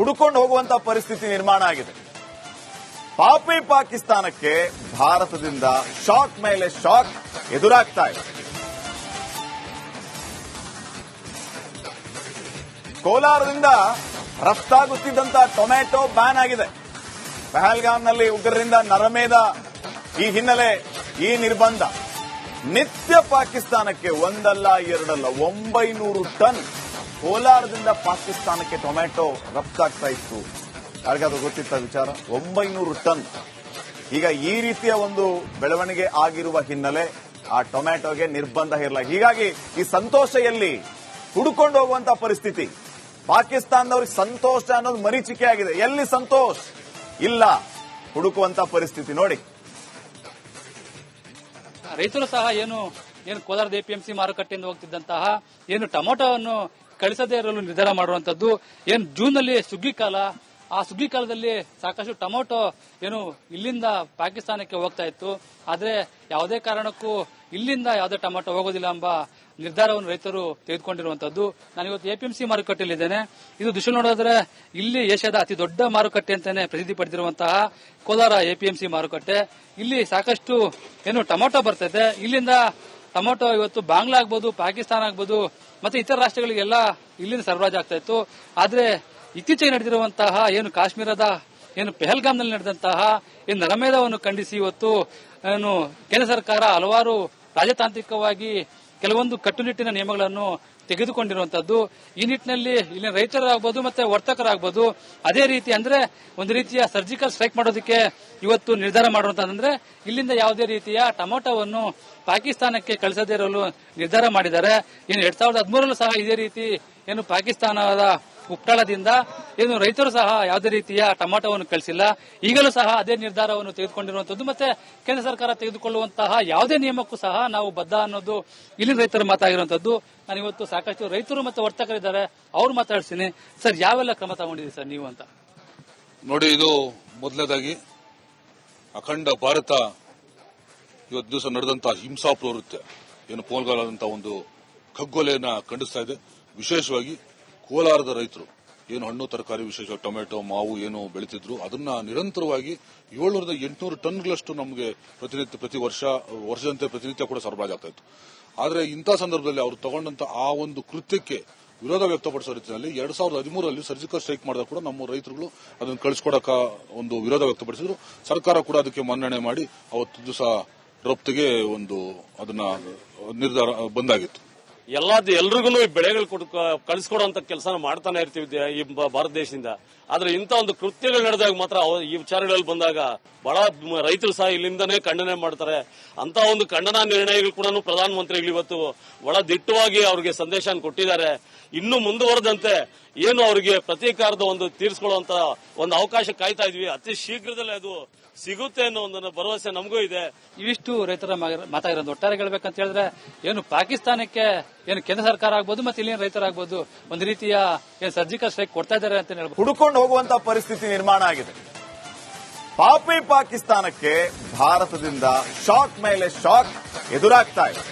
ಹುಡುಕೊಂಡು ಹೋಗುವಂತ ಪರಿಸ್ಥಿತಿ ನಿರ್ಮಾಣ ಆಗಿದೆ. ಪಾಪಿ ಪಾಕಿಸ್ತಾನಕ್ಕೆ ಭಾರತದಿಂದ ಶಾಕ್ ಮೇಲೆ ಶಾಕ್ ಎದುರಾಗ್ತಾ ಇದೆ. ಕೋಲಾರದಿಂದ ರಫ್ತಾಗುತ್ತಿದ್ದಂತ ಟೊಮೆಟೊ ಬ್ಯಾನ್ ಆಗಿದೆ. ಪಹಲ್ಗಾಮ್ನಲ್ಲಿ ಉಗ್ರರಿಂದ ನರಮೇಧ ಈ ಹಿನ್ನೆಲೆ ಈ ನಿರ್ಬಂಧ. ನಿತ್ಯ ಪಾಕಿಸ್ತಾನಕ್ಕೆ ಒಂದಲ್ಲ ಎರಡಲ್ಲ 900 ಟನ್ ಕೋಲಾರದಿಂದ ಪಾಕಿಸ್ತಾನಕ್ಕೆ ಟೊಮೆಟೊ ರಫ್ತಾಗ್ತಾ ಇತ್ತು. ಯಾರಿಗಾದ್ರೂ ಗೊತ್ತಿತ್ತ ವಿಚಾರ? 900 ಟನ್. ಈಗ ಈ ರೀತಿಯ ಒಂದು ಬೆಳವಣಿಗೆ ಆಗಿರುವ ಹಿನ್ನೆಲೆ ಆ ಟೊಮೆಟೊಗೆ ನಿರ್ಬಂಧ ಇರಲ್ಲ. ಹೀಗಾಗಿ ಈ ಸಂತೋಷ ಎಲ್ಲಿ? ಹುಡುಕೊಂಡು ಹೋಗುವಂತ ಪರಿಸ್ಥಿತಿ. ಪಾಕಿಸ್ತಾನದವ್ರಿಗೆ ಸಂತೋಷ ಅನ್ನೋದು ಮರೀಚಿಕೆ ಆಗಿದೆ. ಎಲ್ಲಿ ಸಂತೋಷ್? ಇಲ್ಲ, ಹುಡುಕುವಂತ ಪರಿಸ್ಥಿತಿ ನೋಡಿ. ರೈತರು ಸಹ ಏನು ಕೋಲಾರದ ಎಪಿಎಂಸಿ ಮಾರುಕಟ್ಟೆಯಿಂದ ಹೋಗ್ತಿದ್ದಂತಹ ಏನು ಟೊಮೊಟೊವನ್ನು ಕಳಿಸದೇ ಇರಲು ನಿರ್ಧಾರ ಮಾಡುವಂತದ್ದು. ಏನು ಜೂನ್ ನಲ್ಲಿ ಸುಗ್ಗಿ ಕಾಲ, ಆ ಸುಗ್ಗಿ ಕಾಲದಲ್ಲಿ ಸಾಕಷ್ಟು ಟೊಮೊಟೊ ಏನು ಇಲ್ಲಿಂದ ಪಾಕಿಸ್ತಾನಕ್ಕೆ ಹೋಗ್ತಾ ಇತ್ತು. ಆದ್ರೆ ಯಾವುದೇ ಕಾರಣಕ್ಕೂ ಇಲ್ಲಿಂದ ಯಾವುದೇ ಟೊಮೊಟೊ ಹೋಗೋದಿಲ್ಲ ಎಂಬ ನಿರ್ಧಾರವನ್ನು ರೈತರು ತೆಗೆದುಕೊಂಡಿರುವಂತದ್ದು. ನಾನಿವತ್ತು ಎಪಿಎಂಸಿ ಮಾರುಕಟ್ಟೆಯಲ್ಲಿದ್ದೇನೆ. ಇದು ದೃಶ್ಯ ನೋಡಿದ್ರೆ ಇಲ್ಲಿ ಏಷ್ಯಾದ ಅತಿ ದೊಡ್ಡ ಮಾರುಕಟ್ಟೆ ಅಂತಾನೆ ಪ್ರಸಿದ್ಧಿ ಪಡೆದಿರುವಂತಹ ಕೋಲಾರ ಎಪಿಎಂಸಿ ಮಾರುಕಟ್ಟೆ. ಇಲ್ಲಿ ಸಾಕಷ್ಟು ಏನು ಟೊಮೊಟೊ ಬರ್ತದೆ. ಇಲ್ಲಿಂದ ಟೊಮೊಟೊ ಇವತ್ತು ಬಾಂಗ್ಲಾ ಆಗ್ಬೋದು, ಪಾಕಿಸ್ತಾನ ಆಗ್ಬೋದು, ಮತ್ತೆ ಇತರ ರಾಷ್ಟ್ರಗಳಿಗೆಲ್ಲ ಇಲ್ಲಿಂದ ಸರಬರಾಜು ಆಗ್ತಾ ಇತ್ತು. ಆದ್ರೆ ಇತ್ತೀಚೆಗೆ ನಡೆದಿರುವಂತಹ ಏನು ಕಾಶ್ಮೀರದ ಏನು ಪೆಹಲ್ಗಾಮ್ನಲ್ಲಿ ನಡೆದಂತಹ ಏನು ನರಮೇಧವನ್ನು ಖಂಡಿಸಿ ಇವತ್ತು ಏನು ಕೇಂದ್ರ ಸರ್ಕಾರ ಹಲವಾರು ರಾಜತಾಂತ್ರಿಕವಾಗಿ ಕೆಲವೊಂದು ಕಟ್ಟುನಿಟ್ಟಿನ ನಿಯಮಗಳನ್ನು ತೆಗೆದುಕೊಂಡಿರುವಂತದ್ದು. ಈ ನಿಟ್ಟಿನಲ್ಲಿ ಇಲ್ಲಿನ ರೈತರಾಗಬಹುದು ಮತ್ತೆ ವರ್ತಕರಾಗಬಹುದು ಅದೇ ರೀತಿ ಅಂದ್ರೆ ಒಂದು ರೀತಿಯ ಸರ್ಜಿಕಲ್ ಸ್ಟ್ರೈಕ್ ಮಾಡೋದಕ್ಕೆ ಇವತ್ತು ನಿರ್ಧಾರ ಮಾಡುವಂತಂದ್ರೆ ಇಲ್ಲಿಂದ ಯಾವುದೇ ರೀತಿಯ ಟೊಮೊಟೊವನ್ನು ಪಾಕಿಸ್ತಾನಕ್ಕೆ ಕಳಿಸದೇ ಇರಲು ನಿರ್ಧಾರ ಮಾಡಿದ್ದಾರೆ. ಇನ್ನು 2013 ಸಹ ಇದೇ ರೀತಿ ಏನು ಪಾಕಿಸ್ತಾನದ ಉಪ್ಟಾಳದಿಂದ ಏನು ರೈತರು ಸಹ ಯಾವುದೇ ರೀತಿಯ ಟೊಮೊಟೊವನ್ನು ಕಳಿಸಿಲ್ಲ. ಈಗಲೂ ಸಹ ಅದೇ ನಿರ್ಧಾರವನ್ನು ತೆಗೆದುಕೊಂಡಿರುವಂತದ್ದು. ಮತ್ತೆ ಕೇಂದ್ರ ಸರ್ಕಾರ ತೆಗೆದುಕೊಳ್ಳುವಂತಹ ಯಾವುದೇ ನಿಯಮಕ್ಕೂ ಸಹ ನಾವು ಬದ್ಧ ಅನ್ನೋದು ಇಲ್ಲಿನ ರೈತರು ಮಾತಾಗಿರುವಂತದ್ದು. ನಾನು ಇವತ್ತು ಸಾಕಷ್ಟು ರೈತರು ಮತ್ತು ವರ್ತಕರಿದ್ದಾರೆ, ಅವ್ರು ಮಾತಾಡ್ತೀನಿ. ಸರ್, ಯಾವೆಲ್ಲ ಕ್ರಮ ತಗೊಂಡಿದ್ದೀರಿ ಸರ್ ನೀವು ಅಂತ? ನೋಡಿ, ಇದು ಮೊದಲನೇದಾಗಿ ಅಖಂಡ ಭಾರತ ಇವತ್ತು ದಿವಸ ನಡೆದಂತಹ ಹಿಂಸಾ ಪ್ರವೃತ್ತಿ ಏನು ಪೋಲ್ಗಾಲದಂತಹ ಒಂದು ಕಗ್ಗೊಲೆಯನ್ನ ಖಂಡಿಸ್ತಾ ಇದೆ. ವಿಶೇಷವಾಗಿ ಕೋಲಾರದ ರೈತರು ಏನು ಹಣ್ಣು ತರಕಾರಿ, ವಿಶೇಷವಾಗಿ ಟೊಮೆಟೊ, ಮಾವು ಏನು ಬೆಳೀತಿದ್ರು ಅದನ್ನ ನಿರಂತರವಾಗಿ 700-800 ಟನ್ಗಳಷ್ಟು ನಮಗೆ ಪ್ರತಿ ವರ್ಷದಂತೆ ಪ್ರತಿನಿತ್ಯ ಕೂಡ ಸರಬರಾಜು ಆಗ್ತಾ ಇತ್ತು. ಆದರೆ ಇಂಥ ಸಂದರ್ಭದಲ್ಲಿ ಅವರು ತಗೊಂಡಂತ ಆ ಒಂದು ಕೃತ್ಯಕ್ಕೆ ವಿರೋಧ ವ್ಯಕ್ತಪಡಿಸೋ ರೀತಿಯಲ್ಲಿ 2013ರಲ್ಲಿ ಸರ್ಜಿಕಲ್ ಸ್ಟ್ರೈಕ್ ಮಾಡಿದಾಗ ಕೂಡ ನಮ್ಮ ರೈತರುಗಳು ಅದನ್ನು ಕಳಿಸ್ಕೊಡಕ ಒಂದು ವಿರೋಧ ವ್ಯಕ್ತಪಡಿಸಿದ್ರು. ಸರ್ಕಾರ ಕೂಡ ಅದಕ್ಕೆ ಮನ್ನಣೆ ಮಾಡಿ ಅವತ್ತು ದಿವಸ ರಫ್ತಿಗೆ ಒಂದು ಅದನ್ನ ನಿರ್ಧಾರ ಬಂದಾಗಿತ್ತು. ಎಲ್ರಿಗೂ ಬೆಳೆಗಳು ಕಳಿಸ್ಕೊಡುವಂತ ಕೆಲಸ ಮಾಡ್ತಾನೆ ಇರ್ತೀವಿ ಈ ಭಾರತ ದೇಶದಿಂದ. ಆದ್ರೆ ಇಂಥ ಒಂದು ಕೃತ್ಯಗಳು ನಡೆದಾಗ ಮಾತ್ರ ಈ ವಿಚಾರಗಳಲ್ಲಿ ಬಂದಾಗ ಬಹಳ ರೈತರು ಸಹ ಇಲ್ಲಿಂದನೇ ಖಂಡನೆ ಮಾಡ್ತಾರೆ. ಅಂತ ಒಂದು ಖಂಡನಾ ನಿರ್ಣಯಗಳು ಕೂಡ ಪ್ರಧಾನಮಂತ್ರಿಗಳು ಇವತ್ತು ಬಹಳ ದಿಟ್ಟವಾಗಿ ಅವರಿಗೆ ಸಂದೇಶ ಕೊಟ್ಟಿದ್ದಾರೆ. ಇನ್ನು ಮುಂದುವರೆದಂತೆ ಏನು ಅವರಿಗೆ ಪ್ರತೀಕಾರದ ಒಂದು ತೀರಿಸಿಕೊಳ್ಳುವಂತ ಒಂದು ಅವಕಾಶ ಕಾಯ್ತಾ ಇದ್ವಿ. ಅತಿ ಶೀಘ್ರದಲ್ಲೇ ಅದು ಸಿಗುತ್ತೆ ಅನ್ನೋ ಒಂದು ಭರವಸೆ ನಮಗೂ ಇದೆ. ಇವಿಷ್ಟು ರೈತರ ಮಾತಾಗಿರೋದು. ಒಟ್ಟಾರೆ ಹೇಳ್ಬೇಕಂತ ಹೇಳಿದ್ರೆ ಏನು ಪಾಕಿಸ್ತಾನಕ್ಕೆ ಏನು ಕೇಂದ್ರ ಸರ್ಕಾರ ಆಗ್ಬೋದು ಮತ್ತೆ ಇಲ್ಲಿನ ರೈತರಾಗ್ಬೋದು ಒಂದು ರೀತಿಯ ಏನು ಸರ್ಜಿಕಲ್ ಸ್ಟ್ರೈಕ್ ಕೊಡ್ತಾ ಇದ್ದಾರೆ ಅಂತ ಹೇಳ್ಬೋದು. ಹುಡುಕೊಂಡು ಹೋಗುವಂತ ಪರಿಸ್ಥಿತಿ ನಿರ್ಮಾಣ ಆಗಿದೆ. ಪಾಪಿ ಪಾಕಿಸ್ತಾನಕ್ಕೆ ಭಾರತದಿಂದ ಶಾಕ್ ಮೇಲೆ ಶಾಕ್ ಎದುರಾಗ್ತಾ ಇದೆ.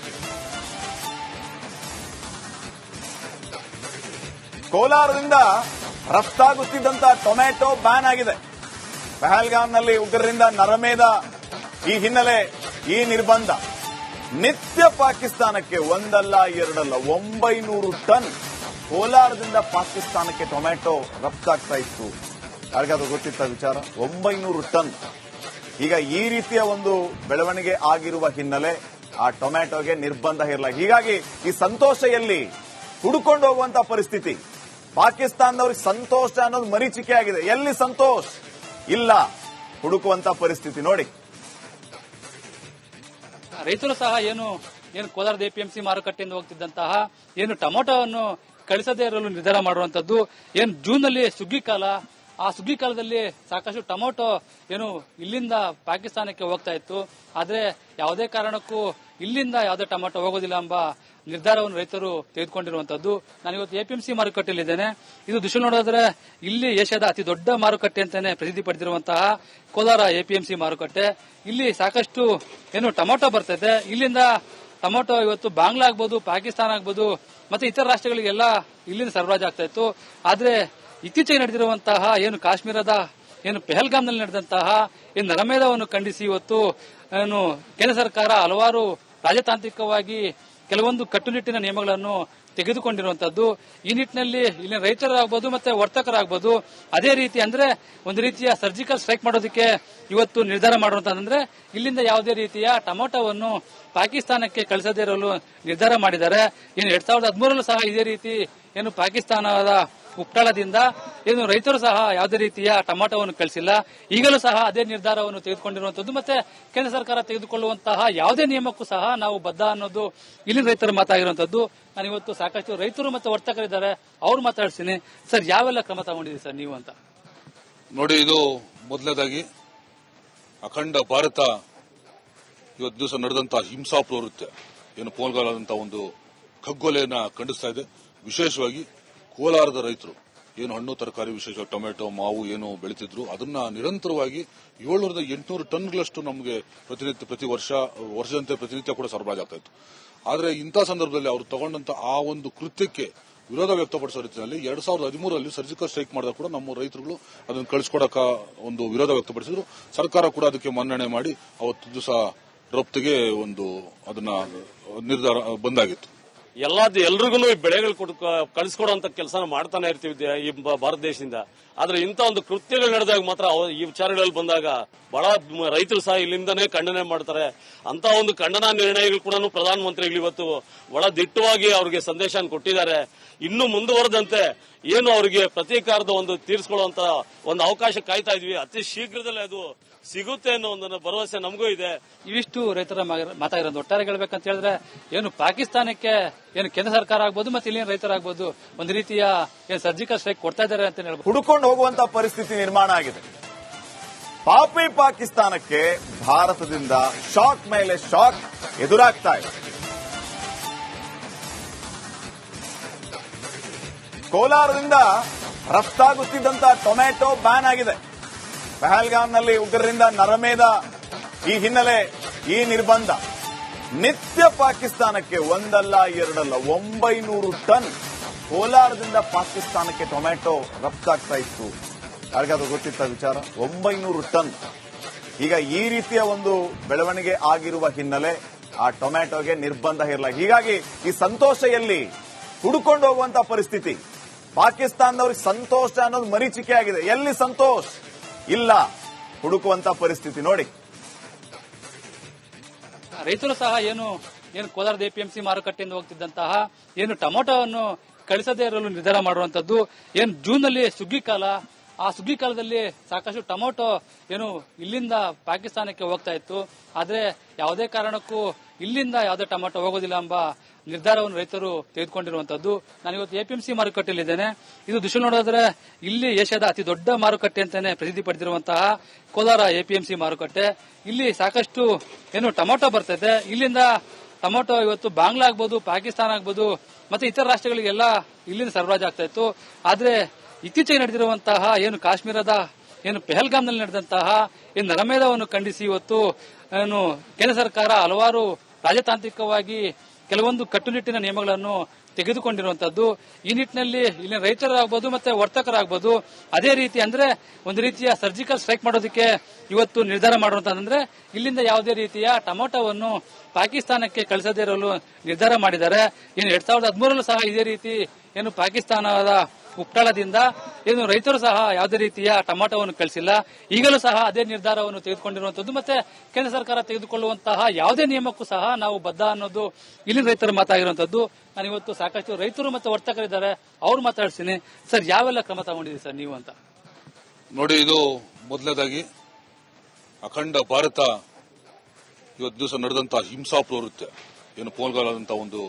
ಕೋಲಾರದಿಂದ ರಫ್ತಾಗುತ್ತಿದ್ದಂತ ಟೊಮೆಟೊ ಬ್ಯಾನ್ ಆಗಿದೆ. ಪಹಲ್ಗಾಮ್ನಲ್ಲಿ ಉಗ್ರರಿಂದ ನರಮೇಧ ಈ ಹಿನ್ನೆಲೆ ಈ ನಿರ್ಬಂಧ. ನಿತ್ಯ ಪಾಕಿಸ್ತಾನಕ್ಕೆ ಒಂದಲ್ಲ ಎರಡಲ್ಲ 900 ಟನ್ ಕೋಲಾರದಿಂದ ಪಾಕಿಸ್ತಾನಕ್ಕೆ ಟೊಮೆಟೊ ರಫ್ತಾಗ್ತಾ ಇತ್ತು. ಯಾರಿಗಾದ್ರೂ ಗೊತ್ತಿತ್ತ ವಿಚಾರ? 900 ಟನ್. ಈಗ ಈ ರೀತಿಯ ಒಂದು ಬೆಳವಣಿಗೆ ಆಗಿರುವ ಹಿನ್ನೆಲೆ ಆ ಟೊಮೆಟೊಗೆ ನಿರ್ಬಂಧ ಇರಲ್ಲ. ಹೀಗಾಗಿ ಈ ಸಂತೋಷ ಎಲ್ಲಿ? ಹುಡುಕೊಂಡು ಹೋಗುವಂತ ಪರಿಸ್ಥಿತಿ. ಪಾಕಿಸ್ತಾನದವ್ರಿಗೆ ಸಂತೋಷ ಅನ್ನೋದು ಮರೀಚಿಕೆ ಆಗಿದೆ. ಎಲ್ಲಿ ಸಂತೋಷ್? ಇಲ್ಲ, ಹುಡುಕುವಂತ ಪರಿಸ್ಥಿತಿ ನೋಡಿ. ರೈತರು ಸಹ ಏನು ಕೋಲಾರದ ಎಪಿಎಂಸಿ ಮಾರುಕಟ್ಟೆಯಿಂದ ಹೋಗ್ತಿದ್ದಂತಹ ಏನು ಟೊಮೊಟೊವನ್ನು ಕಳಿಸದೇ ಇರಲು ನಿರ್ಧಾರ ಮಾಡುವಂತದ್ದು. ಏನು ಜೂನ್ ನಲ್ಲಿ ಸುಗ್ಗಿ ಕಾಲ, ಆ ಸುಗ್ಗಿ ಕಾಲದಲ್ಲಿ ಸಾಕಷ್ಟು ಟೊಮೊಟೊ ಏನು ಇಲ್ಲಿಂದ ಪಾಕಿಸ್ತಾನಕ್ಕೆ ಹೋಗ್ತಾ ಇತ್ತು. ಆದ್ರೆ ಯಾವುದೇ ಕಾರಣಕ್ಕೂ ಇಲ್ಲಿಂದ ಯಾವುದೇ ಟೊಮೊಟೊ ಹೋಗೋದಿಲ್ಲ ಎಂಬ ನಿರ್ಧಾರವನ್ನು ರೈತರು ತೆಗೆದುಕೊಂಡಿರುವಂತದ್ದು. ನಾನಿವತ್ತು ಎಪಿಎಂಸಿ ಮಾರುಕಟ್ಟೆಯಲ್ಲಿದ್ದೇನೆ. ಇದು ದೃಶ್ಯ ನೋಡಿದ್ರೆ ಇಲ್ಲಿ ಏಷ್ಯಾದ ಅತಿ ದೊಡ್ಡ ಮಾರುಕಟ್ಟೆ ಅಂತಾನೆ ಪ್ರಸಿದ್ಧಿ ಪಡೆದಿರುವಂತಹ ಕೋಲಾರ ಎಪಿಎಂಸಿ ಮಾರುಕಟ್ಟೆ. ಇಲ್ಲಿ ಸಾಕಷ್ಟು ಏನು ಟೊಮೊಟೊ ಬರ್ತದೆ. ಇಲ್ಲಿಂದ ಟೊಮೊಟೊ ಇವತ್ತು ಬಾಂಗ್ಲಾ ಆಗ್ಬೋದು, ಪಾಕಿಸ್ತಾನ ಆಗ್ಬೋದು, ಮತ್ತೆ ಇತರ ರಾಷ್ಟ್ರಗಳಿಗೆಲ್ಲ ಇಲ್ಲಿಂದ ಸರಬರಾಜು ಆಗ್ತಾ ಇತ್ತು. ಆದ್ರೆ ಇತ್ತೀಚೆಗೆ ನಡೆದಿರುವಂತಹ ಏನು ಕಾಶ್ಮೀರದ ಏನು ಪೆಹಲ್ಗಾಮ್ನಲ್ಲಿ ನಡೆದಂತಹ ಏನು ನರಮೇಧವನ್ನು ಖಂಡಿಸಿ ಇವತ್ತು ಏನು ಕೇಂದ್ರ ಸರ್ಕಾರ ಹಲವಾರು ರಾಜತಾಂತ್ರಿಕವಾಗಿ ಕೆಲವೊಂದು ಕಟ್ಟುನಿಟ್ಟಿನ ನಿಯಮಗಳನ್ನು ತೆಗೆದುಕೊಂಡಿರುವಂತದ್ದು. ಈ ನಿಟ್ಟಿನಲ್ಲಿ ಇಲ್ಲಿನ ರೈತರಾಗಬಹುದು ಮತ್ತೆ ವರ್ತಕರಾಗಬಹುದು ಅದೇ ರೀತಿ ಅಂದ್ರೆ ಒಂದು ರೀತಿಯ ಸರ್ಜಿಕಲ್ ಸ್ಟ್ರೈಕ್ ಮಾಡೋದಕ್ಕೆ ಇವತ್ತು ನಿರ್ಧಾರ ಮಾಡುವಂತಂದ್ರೆ ಇಲ್ಲಿಂದ ಯಾವುದೇ ರೀತಿಯ ಟೊಮೊಟೊವನ್ನು ಪಾಕಿಸ್ತಾನಕ್ಕೆ ಕಳಿಸದೇ ಇರಲು ನಿರ್ಧಾರ ಮಾಡಿದ್ದಾರೆ. ಇನ್ನು 2013 ಸಹ ಇದೇ ರೀತಿ ಏನು ಪಾಕಿಸ್ತಾನದ ಉಪ್ಟಾಳದಿಂದ ಏನು ರೈತರು ಸಹ ಯಾವುದೇ ರೀತಿಯ ಟೊಮೊಟೊವನ್ನು ಕಳಿಸಿಲ್ಲ. ಈಗಲೂ ಸಹ ಅದೇ ನಿರ್ಧಾರವನ್ನು ತೆಗೆದುಕೊಂಡಿರುವಂತದ್ದು ಮತ್ತೆ ಕೇಂದ್ರ ಸರ್ಕಾರ ತೆಗೆದುಕೊಳ್ಳುವಂತಹ ಯಾವುದೇ ನಿಯಮಕ್ಕೂ ಸಹ ನಾವು ಬದ್ಧ ಅನ್ನೋದು ಇಲ್ಲಿನ ರೈತರು ಮಾತಾಗಿರುವಂತದ್ದು. ನಾನು ಇವತ್ತು ಸಾಕಷ್ಟು ರೈತರು ಮತ್ತು ವರ್ತಕರಿದ್ದಾರೆ, ಅವ್ರು ಮಾತಾಡ್ತೀನಿ. ಸರ್, ಯಾವೆಲ್ಲ ಕ್ರಮ ತಗೊಂಡಿದ್ದೀರಿ ಸರ್ ನೀವು ಅಂತ? ನೋಡಿ, ಇದು ಮೊದಲನೇದಾಗಿ ಅಖಂಡ ಭಾರತ ಇವತ್ತು ದಿವಸ ನಡೆದಂತಹ ಹಿಂಸಾ ಪ್ರವೃತ್ತಿ ಏನು ಪೋಲ್ಗಾಲಾದಂತಹ ಒಂದು ಖಗ್ಗೊಲೆಯನ್ನ ಖಂಡಿಸ್ತಾ ಇದೆ. ವಿಶೇಷವಾಗಿ ಕೋಲಾರದ ರೈತರು ಏನು ಹಣ್ಣು ತರಕಾರಿ, ವಿಶೇಷವಾಗಿ ಟೊಮೆಟೊ, ಮಾವು ಏನು ಬೆಳೀತಿದ್ರು ಅದನ್ನ ನಿರಂತರವಾಗಿ 700-800 ಟನ್ಗಳಷ್ಟು ನಮಗೆ ಪ್ರತಿ ವರ್ಷದಂತೆ ಪ್ರತಿನಿತ್ಯ ಕೂಡ ಸರಬರಾಜಾಗ್ತಾ ಇತ್ತು. ಆದರೆ ಇಂಥ ಸಂದರ್ಭದಲ್ಲಿ ಅವರು ತಗೊಂಡಂತ ಆ ಒಂದು ಕೃತ್ಯಕ್ಕೆ ವಿರೋಧ ವ್ಯಕ್ತಪಡಿಸೋ ರೀತಿಯಲ್ಲಿ 2013 ಸರ್ಜಿಕಲ್ ಸ್ಟ್ರೈಕ್ ಮಾಡಿದಾಗ ಕೂಡ ನಮ್ಮ ರೈತರುಗಳು ಅದನ್ನು ಕಳಿಸ್ಕೊಡಕ ಒಂದು ವಿರೋಧ ವ್ಯಕ್ತಪಡಿಸಿದ್ರು. ಸರ್ಕಾರ ಕೂಡ ಅದಕ್ಕೆ ಮನ್ನಣೆ ಮಾಡಿ ಅವತ್ತು ದಿವಸ ರಫ್ತಿಗೆ ಒಂದು ಅದನ್ನ ನಿರ್ಧಾರ ಬಂದಾಗಿತ್ತು. ಎಲ್ರಿಗೂ ಬೆಳೆಗಳು ಕಳಿಸ್ಕೊಡುವಂತ ಕೆಲಸ ಮಾಡ್ತಾನೆ ಇರ್ತೀವಿ ಈ ಭಾರತ ದೇಶದಿಂದ. ಆದ್ರೆ ಇಂಥ ಒಂದು ಕೃತ್ಯಗಳು ನಡೆದಾಗ ಮಾತ್ರ ಈ ವಿಚಾರಗಳಲ್ಲಿ ಬಂದಾಗ ಬಹಳ ರೈತರು ಸಹ ಇಲ್ಲಿಂದನೇ ಖಂಡನೆ ಮಾಡ್ತಾರೆ. ಅಂತ ಒಂದು ಖಂಡನಾ ನಿರ್ಣಯಗಳು ಕೂಡ ಪ್ರಧಾನಮಂತ್ರಿಗಳು ಇವತ್ತು ಬಹಳ ದಿಟ್ಟವಾಗಿ ಅವರಿಗೆ ಸಂದೇಶ ಕೊಟ್ಟಿದ್ದಾರೆ. ಇನ್ನು ಮುಂದುವರೆದಂತೆ ಏನು ಅವರಿಗೆ ಪ್ರತೀಕಾರದ ಒಂದು ತೀರಿಸಿಕೊಳ್ಳುವಂತ ಒಂದು ಅವಕಾಶ ಕಾಯ್ತಾ ಇದ್ವಿ. ಅತಿ ಶೀಘ್ರದಲ್ಲೇ ಅದು ಸಿಗುತ್ತೆ ಅನ್ನೋ ಒಂದು ಭರವಸೆ ನಮಗೂ ಇದೆ. ಇವಿಷ್ಟು ರೈತರ ಮಾತಾಗಿರೋದು. ಒಟ್ಟಾರೆ ಹೇಳ್ಬೇಕಂತ ಹೇಳಿದ್ರೆ ಏನು ಪಾಕಿಸ್ತಾನಕ್ಕೆ ಏನು ಕೇಂದ್ರ ಸರ್ಕಾರ ಆಗ್ಬೋದು ಮತ್ತೆ ಇಲ್ಲಿನ ರೈತರಾಗ್ಬೋದು ಒಂದು ರೀತಿಯ ಏನು ಸರ್ಜಿಕಲ್ ಸ್ಟ್ರೈಕ್ ಕೊಡ್ತಾ ಇದ್ದಾರೆ ಅಂತ ಹೇಳ್ಬೋದು. ಹುಡುಕೊಂಡು ಹೋಗುವಂತ ಪರಿಸ್ಥಿತಿ ನಿರ್ಮಾಣ ಆಗಿದೆ. ಪಾಪಿ ಪಾಕಿಸ್ತಾನಕ್ಕೆ ಭಾರತದಿಂದ ಶಾಕ್ ಮೇಲೆ ಶಾಕ್ ಎದುರಾಗ್ತಾ ಇದೆ. ಕೋಲಾರದಿಂದ ರಫ್ತಾಗುತ್ತಿದ್ದಂತ ಟೊಮೆಟೊ ಬ್ಯಾನ್ ಆಗಿದೆ. ಪಹಲ್ಗಾಮ್ನಲ್ಲಿ ಉಗ್ರರಿಂದ ನರಮೇಧ ಈ ಹಿನ್ನೆಲೆ ಈ ನಿರ್ಬಂಧ. ನಿತ್ಯ ಪಾಕಿಸ್ತಾನಕ್ಕೆ ಒಂದಲ್ಲ ಎರಡಲ್ಲ 900 ಟನ್ ಕೋಲಾರದಿಂದ ಪಾಕಿಸ್ತಾನಕ್ಕೆ ಟೊಮೆಟೊ ರಫ್ತಾಗ್ತಾ ಇತ್ತು. ಯಾರಿಗಾದ್ರೂ ಗೊತ್ತಿತ್ತ ವಿಚಾರ? 900 ಟನ್. ಈಗ ಈ ರೀತಿಯ ಒಂದು ಬೆಳವಣಿಗೆ ಆಗಿರುವ ಹಿನ್ನೆಲೆ ಆ ಟೊಮೆಟೊಗೆ ನಿರ್ಬಂಧ ಇರಲ್ಲ. ಹೀಗಾಗಿ ಈ ಸಂತೋಷ ಎಲ್ಲಿ? ಹುಡುಕೊಂಡು ಹೋಗುವಂತ ಪರಿಸ್ಥಿತಿ. ಪಾಕಿಸ್ತಾನದವ್ರಿಗೆ ಸಂತೋಷ ಅನ್ನೋದು ಮರೀಚಿಕೆ ಆಗಿದೆ. ಎಲ್ಲಿ ಸಂತೋಷ್? ಇಲ್ಲ, ಹುಡುಕುವಂತ ಪರಿಸ್ಥಿತಿ ನೋಡಿ. ರೈತರು ಸಹ ಏನು ಕೋಲಾರದ ಎಪಿಎಂಸಿ ಮಾರುಕಟ್ಟೆಯಿಂದ ಹೋಗ್ತಿದ್ದಂತಹ ಏನು ಟೊಮೊಟೊವನ್ನು ಕಳಿಸದೇ ಇರಲು ನಿರ್ಧಾರ ಮಾಡುವಂತದ್ದು. ಏನು ಜೂನ್ನಲ್ಲಿ ಸುಗ್ಗಿ ಕಾಲ, ಆ ಸುಗ್ಗಿ ಕಾಲದಲ್ಲಿ ಸಾಕಷ್ಟು ಟೊಮೊಟೊ ಏನು ಇಲ್ಲಿಂದ ಪಾಕಿಸ್ತಾನಕ್ಕೆ ಹೋಗ್ತಾ ಇತ್ತು. ಆದ್ರೆ ಯಾವುದೇ ಕಾರಣಕ್ಕೂ ಇಲ್ಲಿಂದ ಯಾವುದೇ ಟೊಮೊಟೊ ಹೋಗೋದಿಲ್ಲ ಎಂಬ ನಿರ್ಧಾರವನ್ನು ರೈತರು ತೆಗೆದುಕೊಂಡಿರುವಂತದ್ದು. ನಾನಿವತ್ತು ಎಪಿಎಂಸಿ ಮಾರುಕಟ್ಟೆಯಲ್ಲಿದ್ದೇನೆ. ಇದು ದೃಶ್ಯ ನೋಡಿದ್ರೆ ಇಲ್ಲಿ ಏಷ್ಯಾದ ಅತಿ ದೊಡ್ಡ ಮಾರುಕಟ್ಟೆ ಅಂತಾನೆ ಪ್ರಸಿದ್ಧಿ ಪಡೆದಿರುವಂತಹ ಕೋಲಾರ ಎಪಿಎಂಸಿ ಮಾರುಕಟ್ಟೆ. ಇಲ್ಲಿ ಸಾಕಷ್ಟು ಏನು ಟೊಮೊಟೊ ಬರ್ತದೆ. ಇಲ್ಲಿಂದ ಟೊಮೊಟೊ ಇವತ್ತು ಬಾಂಗ್ಲಾ ಆಗ್ಬೋದು, ಪಾಕಿಸ್ತಾನ ಆಗ್ಬೋದು ಮತ್ತೆ ಇತರ ರಾಷ್ಟ್ರಗಳಿಗೆಲ್ಲ ಇಲ್ಲಿಂದ ಸರಬರಾಜು ಆಗ್ತಾ ಇತ್ತು. ಆದ್ರೆ ಇತ್ತೀಚೆಗೆ ನಡೆದಿರುವಂತಹ ಏನು ಕಾಶ್ಮೀರದ ಏನು ಪೆಹಲ್ಗಾಮ್ನಲ್ಲಿ ನಡೆದಂತಹ ಏನು ನರಮೇಧವನ್ನು ಖಂಡಿಸಿ ಇವತ್ತು ಏನು ಕೇಂದ್ರ ಸರ್ಕಾರ ಹಲವಾರು ರಾಜತಾಂತ್ರಿಕವಾಗಿ ಕೆಲವೊಂದು ಕಟ್ಟುನಿಟ್ಟಿನ ನಿಯಮಗಳನ್ನು ತೆಗೆದುಕೊಂಡಿರುವಂತದ್ದು. ಈ ನಿಟ್ಟಿನಲ್ಲಿ ಇಲ್ಲಿನ ರೈತರಾಗಬಹುದು ಮತ್ತೆ ವರ್ತಕರಾಗಬಹುದು ಅದೇ ರೀತಿ ಅಂದ್ರೆ ಒಂದು ರೀತಿಯ ಸರ್ಜಿಕಲ್ ಸ್ಟ್ರೈಕ್ ಮಾಡೋದಕ್ಕೆ ಇವತ್ತು ನಿರ್ಧಾರ ಮಾಡುವಂತಂದ್ರೆ ಇಲ್ಲಿಂದ ಯಾವುದೇ ರೀತಿಯ ಟೊಮೊಟೊವನ್ನು ಪಾಕಿಸ್ತಾನಕ್ಕೆ ಕಳಿಸದೇ ಇರಲು ನಿರ್ಧಾರ ಮಾಡಿದ್ದಾರೆ. ಇನ್ನು 2013 ಸಹ ಇದೇ ರೀತಿ ಏನು ಪಾಕಿಸ್ತಾನದ ಉಪ್ಟಾಳದಿಂದ ಏನು ರೈತರು ಸಹ ಯಾವುದೇ ರೀತಿಯ ಟೊಮೊಟೊವನ್ನು ಕಳಿಸಿಲ್ಲ. ಈಗಲೂ ಸಹ ಅದೇ ನಿರ್ಧಾರವನ್ನು ತೆಗೆದುಕೊಂಡಿರುವಂತದ್ದು ಮತ್ತೆ ಕೇಂದ್ರ ಸರ್ಕಾರ ತೆಗೆದುಕೊಳ್ಳುವಂತಹ ಯಾವುದೇ ನಿಯಮಕ್ಕೂ ಸಹ ನಾವು ಬದ್ಧ ಅನ್ನೋದು ಇಲ್ಲಿನ ರೈತರು ಮಾತಾಗಿರುವಂತದ್ದು. ನಾನು ಇವತ್ತು ಸಾಕಷ್ಟು ರೈತರು ಮತ್ತು ವರ್ತಕರಿದ್ದಾರೆ, ಅವ್ರು ಮಾತಾಡ್ತೀನಿ. ಸರ್, ಯಾವೆಲ್ಲ ಕ್ರಮ ತಗೊಂಡಿದ್ದೀರಿ ಸರ್ ನೀವು ಅಂತ? ನೋಡಿ, ಇದು ಮೊದಲನೇದಾಗಿ ಅಖಂಡ ಭಾರತ ಇವತ್ತು ದಿವಸ ನಡೆದಂತಹ ಹಿಂಸಾ ಪ್ರವೃತ್ತಿ ಏನು ಪೋಲ್ಗಾಲಾದಂತಹ ಒಂದು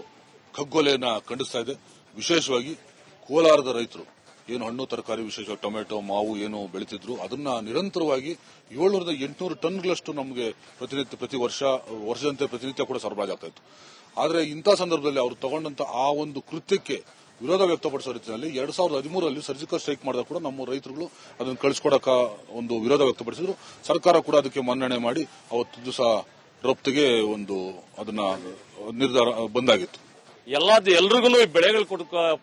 ಖಗ್ಗೊಲೆಯನ್ನ ಖಂಡಿಸ್ತಾ ಇದೆ. ವಿಶೇಷವಾಗಿ ಕೋಲಾರದ ರೈತರು ಏನು ಹಣ್ಣು ತರಕಾರಿ, ವಿಶೇಷವಾಗಿ ಟೊಮೆಟೊ, ಮಾವು ಏನು ಬೆಳೀತಿದ್ರು ಅದನ್ನ ನಿರಂತರವಾಗಿ 700-800 ಟನ್ಗಳಷ್ಟು ನಮಗೆ ಪ್ರತಿ ವರ್ಷದಂತೆ ಪ್ರತಿನಿತ್ಯ ಕೂಡ ಸರಬರಾಜಾಗ್ತಾ ಇತ್ತು. ಆದರೆ ಇಂಥ ಸಂದರ್ಭದಲ್ಲಿ ಅವರು ತಗೊಂಡಂತ ಆ ಒಂದು ಕೃತ್ಯಕ್ಕೆ ವಿರೋಧ ವ್ಯಕ್ತಪಡಿಸೋ ರೀತಿಯಲ್ಲಿ 2013 ಸರ್ಜಿಕಲ್ ಸ್ಟ್ರೈಕ್ ಮಾಡಿದಾಗ ಕೂಡ ನಮ್ಮ ರೈತರುಗಳು ಅದನ್ನು ಕಳಿಸ್ಕೊಡಕ ಒಂದು ವಿರೋಧ ವ್ಯಕ್ತಪಡಿಸಿದ್ರು. ಸರ್ಕಾರ ಕೂಡ ಅದಕ್ಕೆ ಮನ್ನಣೆ ಮಾಡಿ ಅವತ್ತು ದಿವಸ ರಫ್ತಿಗೆ ಒಂದು ಅದನ್ನ ನಿರ್ಧಾರ ಬಂದಾಗಿತ್ತು. ಎಲ್ರಿಗೂ ಬೆಳೆಗಳು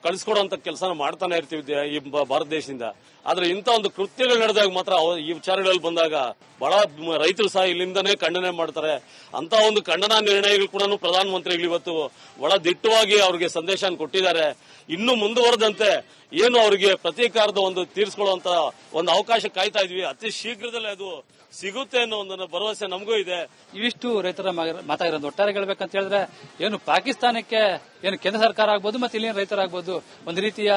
ಕಳಿಸ್ಕೊಡುವಂತ ಕೆಲಸ ಮಾಡ್ತಾನೆ ಇರ್ತೀವಿ ಈ ಭಾರತ ದೇಶದಿಂದ. ಆದ್ರೆ ಇಂಥ ಒಂದು ಕೃತ್ಯಗಳು ನಡೆದಾಗ ಮಾತ್ರ ಈ ವಿಚಾರಗಳಲ್ಲಿ ಬಂದಾಗ ಬಹಳ ರೈತರು ಸಹ ಇಲ್ಲಿಂದನೇ ಖಂಡನೆ ಮಾಡ್ತಾರೆ. ಅಂತ ಒಂದು ಖಂಡನಾ ನಿರ್ಣಯಗಳು ಕೂಡ ಪ್ರಧಾನಮಂತ್ರಿಗಳು ಇವತ್ತು ಬಹಳ ದಿಟ್ಟವಾಗಿ ಅವ್ರಿಗೆ ಸಂದೇಶ ಕೊಟ್ಟಿದ್ದಾರೆ. ಇನ್ನು ಮುಂದುವರೆದಂತೆ ಏನು ಅವರಿಗೆ ಪ್ರತೀಕಾರದ ಒಂದು ತೀರಿಸಿಕೊಳ್ಳುವಂತ ಒಂದು ಅವಕಾಶ ಕಾಯ್ತಾ ಇದ್ವಿ. ಅತಿ ಶೀಘ್ರದಲ್ಲೇ ಅದು ಸಿಗುತ್ತೆ ಅನ್ನೋ ಒಂದು ಭರವಸೆ ನಮಗೂ ಇದೆ. ಇವಿಷ್ಟು ರೈತರ ಮಾತಾಗಿರೋದು. ಒಟ್ಟಾರೆ ಹೇಳ್ಬೇಕಂತ ಹೇಳಿದ್ರೆ ಏನು ಪಾಕಿಸ್ತಾನಕ್ಕೆ ಏನು ಕೇಂದ್ರ ಸರ್ಕಾರ ಆಗ್ಬೋದು ಮತ್ತೆ ಇಲ್ಲಿನ ರೈತರಾಗ್ಬೋದು ಒಂದು ರೀತಿಯ